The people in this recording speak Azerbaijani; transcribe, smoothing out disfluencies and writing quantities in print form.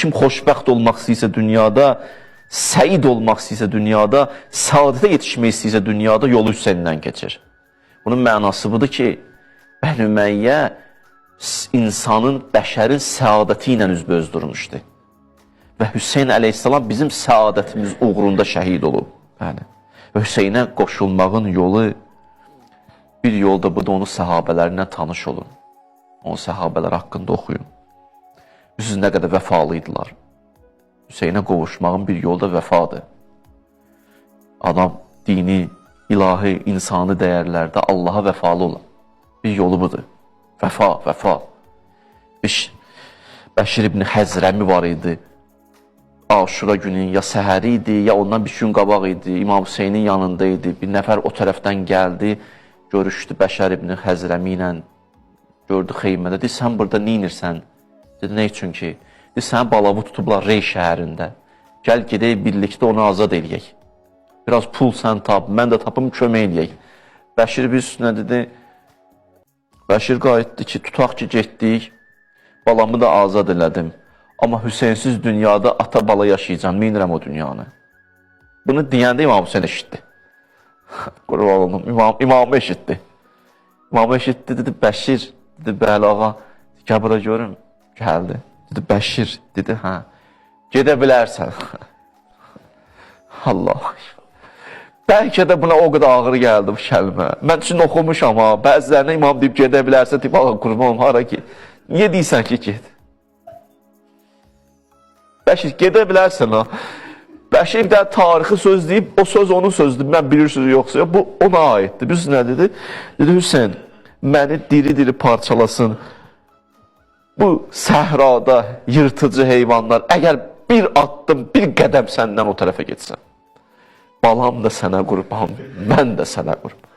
kim xoşbəxt olmaq istəyirsə dünyada, səid olmaq istəyirsə dünyada, səadətə yetişmək istəyirsə dünyada yolu Hüseyndən keçir. Bunun mənası budur ki, Bəni Ümeyyə insanın, bəşərin səadəti ilə üzbəüz durmuşdu. Və Hüseyn əleyhissalam bizim səadətimiz uğrunda şəhid olub. Və Hüseynə qoşulmağın yolu, bir yolda bu da onun səhabələrinə tanış olun. Onun səhabələr haqqında oxuyun. Siz nə qədər vəfalıydılar. Hüseynə qovuşmağın bir yolda vəfadır. Adam dini, ilahi, insani dəyərlərdə Allaha vəfalı olan bir yolu budur. Vəfa, vəfa. Bəşir ibn Həzrəmi var idi. Aşura günü ya səhəri idi, ya ondan bir gün qabaq idi. İmam Hüseynin yanında idi. Bir nəfər o tərəfdən gəldi, görüşdü Bəşir ibn Həzrəmi ilə. Gördü xeymədə. Dedi, sən burada neynirsən? Dedi, nə üçün ki? Dedi, səni balavı tutublar Rey şəhərində. Gəl gedək, birlikdə onu azad eləyək. Biraz pul sən tap, mən də tapım, kömək eləyək. Bəşir bir üstünə dedi, Bəşir qayıtdı ki, tutaq ki, getdik, balamı da azad elədim. Amma Hüseynsiz dünyada ata-bala yaşayacam, minirəm o dünyanı. Bunu deyəndə İmam Hüseyin eşitdi. Qurban olunum, İmamı eşitdi. İmamı eşitdi, dedi, Bəşir, dedi, bəli ağa, gəl bura görüm, gəldi. Dedi, Bəşir, dedi, hə, gedə bilərsən. Allah. Bəlkə də buna o qədər ağır gəldi bu kəlmə. Mən üçün oxumuşam ha, bəzilərinə imam deyib gedə bilərsən, deyib, ağa qurban olum, hara ki, niyə deyirsən ki, get? Bəşir, gedə bilərsən ha. Bəşir bir də tarixi söz deyib, o söz onun sözdür, mən bilirsiniz yoxsa, bu ona aiddir. Bilirsiniz nə dedi? Dedi, Hüseyin, məni diri-diri parçalasın. Bu səhrada yırtıcı heyvanlar, əgər bir addım, bir qədəm səndən o tərəfə getsən, balam da sənə qurban, mən də sənə qurban.